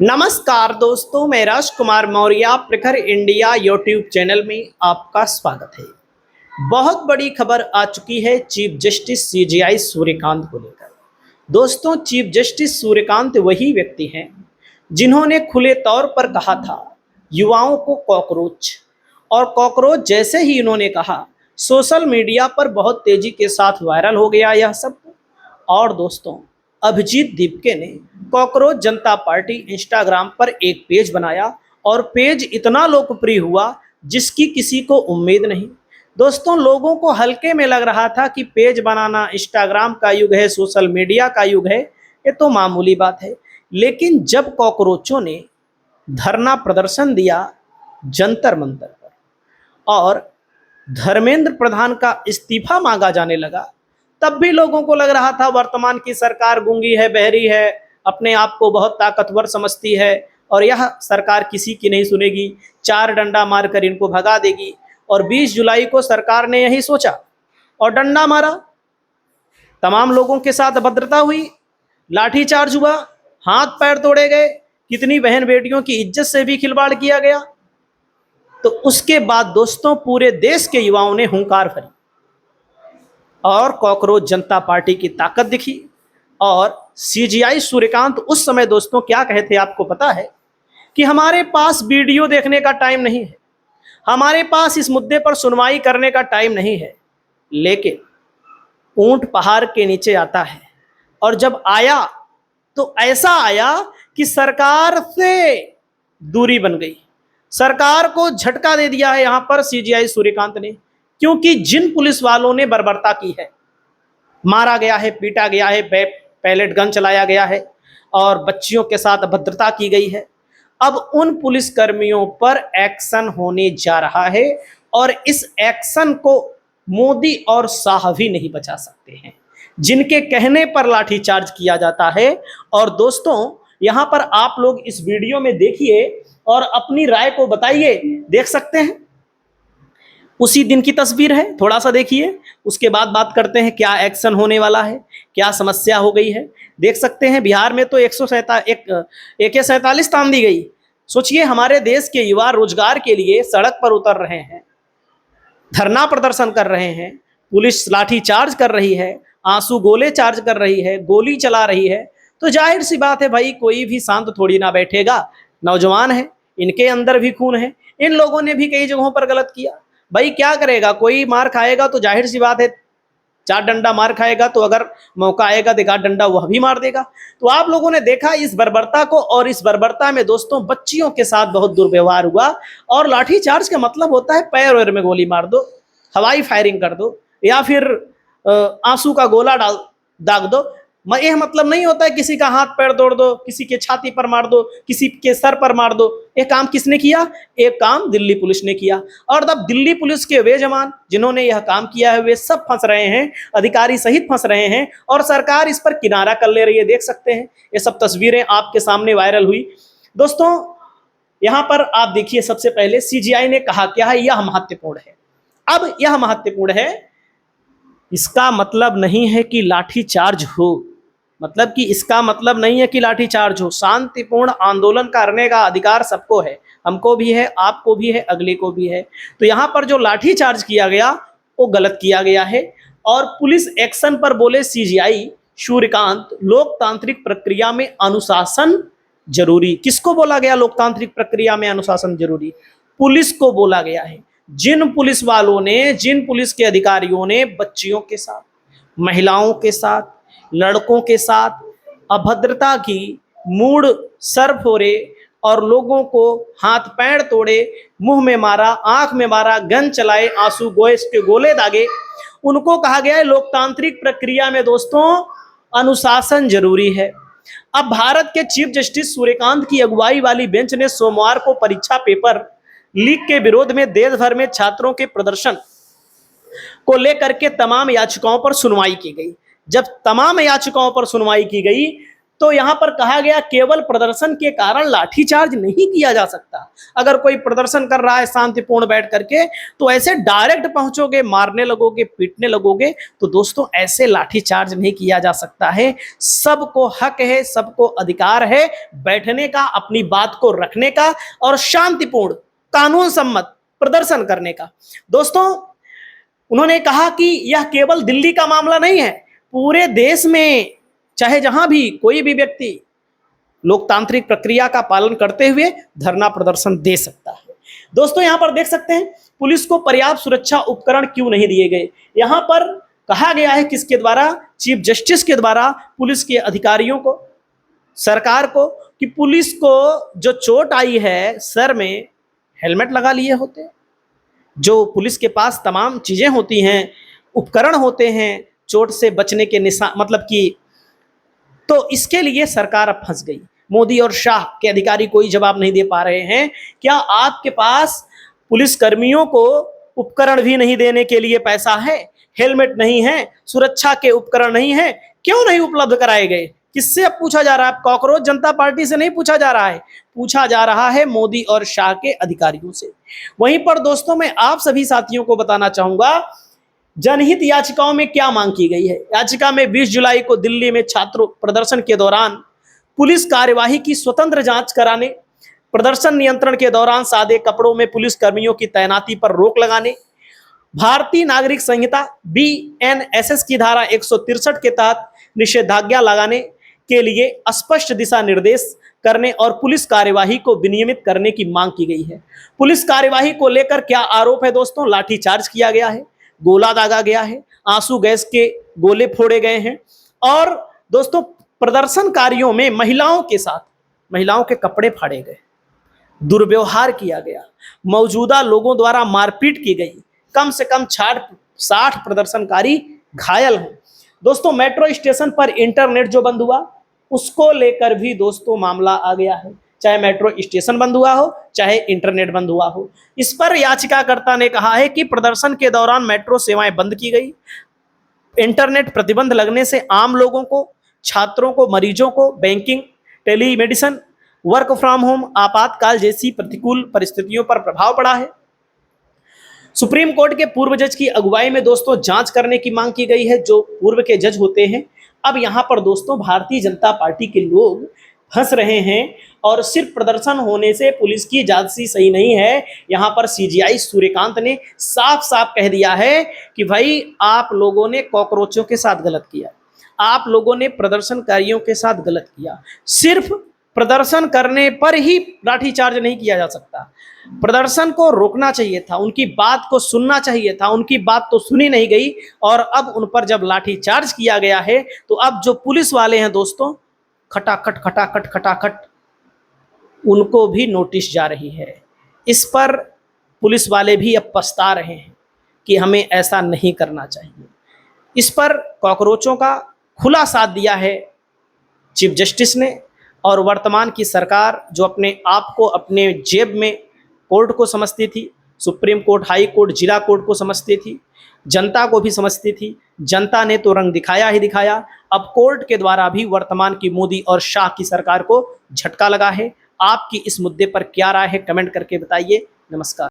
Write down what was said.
नमस्कार दोस्तों, मैं राजकुमार मौर्य प्रखर इंडिया यूट्यूब चैनल में आपका स्वागत है। बहुत बड़ी खबर आ चुकी है चीफ जस्टिस सीजेआई सूर्यकांत को लेकर। दोस्तों, चीफ जस्टिस सूर्यकांत वही व्यक्ति हैं जिन्होंने खुले तौर पर कहा था युवाओं को कॉकरोच, और कॉकरोच जैसे ही इन्होंने कहा सोशल मीडिया पर बहुत तेजी के साथ वायरल हो गया यह सब। और दोस्तों, अभिजीत दीपके ने कॉकरोच जनता पार्टी इंस्टाग्राम पर एक पेज बनाया और पेज इतना लोकप्रिय हुआ जिसकी किसी को उम्मीद नहीं। दोस्तों, लोगों को हल्के में लग रहा था कि पेज बनाना इंस्टाग्राम का युग है, सोशल मीडिया का युग है, ये तो मामूली बात है। लेकिन जब कॉकरोचों ने धरना प्रदर्शन दिया जंतर मंतर पर और धर्मेंद्र प्रधान का इस्तीफा मांगा जाने लगा, तब भी लोगों को लग रहा था वर्तमान की सरकार गूंगी है, बहरी है, अपने आप को बहुत ताकतवर समझती है और यह सरकार किसी की नहीं सुनेगी, चार डंडा मारकर इनको भगा देगी। और 20 जुलाई को सरकार ने यही सोचा और डंडा मारा। तमाम लोगों के साथ अभद्रता हुई, लाठीचार्ज हुआ, हाथ पैर तोड़े गए, कितनी बहन बेटियों की इज्जत से भी खिलवाड़ किया गया। तो उसके बाद दोस्तों, पूरे देश के युवाओं ने हुंकार भरी और कॉकरोच जनता पार्टी की ताकत दिखी। और सीजेआई सूर्यकांत उस समय दोस्तों क्या कहे थे आपको पता है? कि हमारे पास वीडियो देखने का टाइम नहीं है, हमारे पास इस मुद्दे पर सुनवाई करने का टाइम नहीं है, लेकिन ऊंट पहाड़ के नीचे आता है और जब आया तो ऐसा आया कि सरकार से दूरी बन गई, सरकार को झटका दे दिया है यहां पर सीजेआई सूर्यकांत ने। क्योंकि जिन पुलिस वालों ने बर्बरता की है, मारा गया है, पीटा गया है, पैलेट गन चलाया गया है और बच्चियों के साथ अभद्रता की गई है, अब उन पुलिस कर्मियों पर एक्शन होने जा रहा है और इस एक्शन को मोदी और शाह भी नहीं बचा सकते हैं, जिनके कहने पर लाठीचार्ज किया जाता है। और दोस्तों, यहां पर आप लोग इस वीडियो में देखिए और अपनी राय को बताइए। देख सकते हैं, उसी दिन की तस्वीर है, थोड़ा सा देखिए, उसके बाद बात करते हैं क्या एक्शन होने वाला है, क्या समस्या हो गई है। देख सकते हैं बिहार में तो AK-47 तान दी गई। सोचिए, हमारे देश के युवा रोजगार के लिए सड़क पर उतर रहे हैं, धरना प्रदर्शन कर रहे हैं, पुलिस लाठी चार्ज कर रही है, आंसू गोले चार्ज कर रही है, गोली चला रही है, तो जाहिर सी बात है भाई, कोई भी शांत थोड़ी ना बैठेगा। नौजवान है, इनके अंदर भी खून है, इन लोगों ने भी कई जगहों पर गलत किया। भाई क्या करेगा, कोई मार खाएगा तो जाहिर सी बात है, चार डंडा मार खाएगा तो अगर मौका आएगा देगा डंडा वह भी मार देगा। तो आप लोगों ने देखा इस बर्बरता को, और इस बर्बरता में दोस्तों बच्चियों के साथ बहुत दुर्व्यवहार हुआ। और लाठीचार्ज का मतलब होता है पैर वैर में गोली मार दो, हवाई फायरिंग कर दो, या फिर आंसू का गोला डाल दाग दो। यह मतलब नहीं होता है किसी का हाथ पैर तोड़ दो, किसी के छाती पर मार दो, किसी के सर पर मार दो। ये काम किसने किया? एक काम दिल्ली पुलिस ने किया। और तब दिल्ली पुलिस के वे जवान जिन्होंने यह काम किया है वे सब फंस रहे हैं, अधिकारी सहित फंस रहे हैं, और सरकार इस पर किनारा कर ले रही है। देख सकते हैं, ये सब तस्वीरें आपके सामने वायरल हुई। दोस्तों, यहां पर आप देखिए, सबसे पहले सीजेआई ने कहा क्या है, यह महत्वपूर्ण है। अब यह महत्वपूर्ण है, इसका मतलब नहीं है कि लाठीचार्ज हो, मतलब कि इसका मतलब नहीं है कि लाठीचार्ज हो। शांतिपूर्ण आंदोलन करने का अधिकार सबको है, हमको भी है, आपको भी है, अगले को भी है। तो यहाँ पर जो लाठीचार्ज किया गया वो गलत किया गया है। और पुलिस एक्शन पर बोले सीजेआई सूर्यकांत, लोकतांत्रिक प्रक्रिया में अनुशासन जरूरी। किसको बोला गया लोकतांत्रिक प्रक्रिया में अनुशासन जरूरी? पुलिस को बोला गया है। जिन पुलिस वालों ने, जिन पुलिस के अधिकारियों ने बच्चियों के साथ, महिलाओं के साथ, लड़कों के साथ अभद्रता की, मूड सर फोड़े और लोगों को हाथ पैर तोड़े, मुंह में मारा, आंख में मारा, गन चलाए, आंसू गैस के गोले दागे, उनको कहा गया है लोकतांत्रिक प्रक्रिया में दोस्तों अनुशासन जरूरी है। अब भारत के चीफ जस्टिस सूर्यकांत की अगुवाई वाली बेंच ने सोमवार को परीक्षा पेपर लीक के विरोध में देश भर में छात्रों के प्रदर्शन को लेकर के तमाम याचिकाओं पर सुनवाई की गई। जब तमाम याचिकाओं पर सुनवाई की गई तो यहां पर कहा गया केवल प्रदर्शन के कारण लाठीचार्ज नहीं किया जा सकता। अगर कोई प्रदर्शन कर रहा है शांतिपूर्ण बैठ करके, तो ऐसे डायरेक्ट पहुंचोगे, मारने लगोगे, पीटने लगोगे, तो दोस्तों ऐसे लाठीचार्ज नहीं किया जा सकता है। सबको हक है, सबको अधिकार है बैठने का, अपनी बात को रखने का और शांतिपूर्ण कानून सम्मत प्रदर्शन करने का। दोस्तों, उन्होंने कहा कि यह केवल दिल्ली का मामला नहीं है, पूरे देश में चाहे जहां भी कोई भी व्यक्ति लोकतांत्रिक प्रक्रिया का पालन करते हुए धरना प्रदर्शन दे सकता है। दोस्तों, यहां पर देख सकते हैं पुलिस को पर्याप्त सुरक्षा उपकरण क्यों नहीं दिए गए। यहां पर कहा गया है किसके द्वारा, चीफ जस्टिस के द्वारा पुलिस के अधिकारियों को, सरकार को, कि पुलिस को जो चोट आई है सर में, हेलमेट लगा लिए होते, जो पुलिस के पास तमाम चीजें होती हैं, उपकरण होते हैं चोट से बचने के निशान, मतलब कि, तो इसके लिए सरकार अब फंस गई। मोदी और शाह के अधिकारी कोई जवाब नहीं दे पा रहे हैं। क्या आपके पास पुलिस कर्मियों को उपकरण भी नहीं देने के लिए पैसा है, हेलमेट नहीं है, सुरक्षा के उपकरण नहीं है, क्यों नहीं उपलब्ध कराए गए? किससे अब पूछा जा रहा है? कांग्रेस जनता पार्टी से नहीं पूछा जा रहा है, पूछा जा रहा है मोदी और शाह के अधिकारियों से। वहीं पर दोस्तों, मैं आप सभी साथियों को बताना चाहूंगा जनहित याचिकाओं में क्या मांग की गई है। याचिका में 20 जुलाई को दिल्ली में छात्र प्रदर्शन के दौरान पुलिस कार्यवाही की स्वतंत्र जांच कराने, प्रदर्शन नियंत्रण के दौरान सादे कपड़ों में पुलिस कर्मियों की तैनाती पर रोक लगाने, भारतीय नागरिक संहिता BNSS की धारा 163 के तहत निषेधाज्ञा लगाने के लिए स्पष्ट दिशा निर्देश करने और पुलिस कार्यवाही को विनियमित करने की मांग की गई है। पुलिस कार्यवाही को लेकर क्या आरोप है दोस्तों? लाठीचार्ज किया गया है, गोला दागा गया है, आंसू गैस के गोले फोड़े गए हैं, और दोस्तों प्रदर्शनकारियों में महिलाओं के साथ महिलाओं के कपड़े फाड़े गए, दुर्व्यवहार किया गया, मौजूदा लोगों द्वारा मारपीट की गई, कम से कम 60 प्रदर्शनकारी घायल हैं। दोस्तों, मेट्रो स्टेशन पर इंटरनेट जो बंद हुआ, उसको लेकर भी दोस्तों मामला आ गया है। चाहे मेट्रो स्टेशन बंद हुआ हो, चाहे इंटरनेट बंद हुआ हो, इस पर याचिकाकर्ता ने कहा है कि प्रदर्शन के दौरान मेट्रो सेवाएं बंद की गई, इंटरनेट प्रतिबंध लगने से आम लोगों को, छात्रों को, मरीजों को banking, telemedicine, work from home, आपातकाल जैसी प्रतिकूल परिस्थितियों पर प्रभाव पड़ा है। सुप्रीम कोर्ट के पूर्व जज की अगुवाई में दोस्तों जांच करने की मांग की गई है, जो पूर्व के जज होते हैं। अब यहां पर दोस्तों भारतीय जनता पार्टी के लोग फंस रहे हैं, और सिर्फ प्रदर्शन होने से पुलिस की जांच सही नहीं है। यहां पर CGI सूर्यकांत ने साफ साफ कह दिया है कि भाई आप लोगों ने कॉकरोचों के साथ गलत किया, आप लोगों ने प्रदर्शनकारियों के साथ गलत किया। सिर्फ प्रदर्शन करने पर ही लाठीचार्ज नहीं किया जा सकता, प्रदर्शन को रोकना चाहिए था, उनकी बात को सुनना चाहिए था, उनकी बात तो सुनी नहीं गई, और अब उन पर जब लाठीचार्ज किया गया है, तो अब जो पुलिस वाले हैं दोस्तों, खटाखट खटाखट खटाखट उनको भी नोटिस जा रही है। इस पर पुलिस वाले भी अब पछता रहे हैं कि हमें ऐसा नहीं करना चाहिए। इस पर कॉकरोचों का खुला साथ दिया है चीफ जस्टिस ने, और वर्तमान की सरकार जो अपने आप को अपने जेब में कोर्ट को समझती थी, सुप्रीम कोर्ट, हाई कोर्ट, जिला कोर्ट को समझती थी, जनता को भी समझती थी, जनता ने तो रंग दिखाया ही दिखाया। अब कोर्ट के द्वारा भी वर्तमान की मोदी और शाह की सरकार को झटका लगा है। आपकी इस मुद्दे पर क्या राय है, कमेंट करके बताइए। नमस्कार।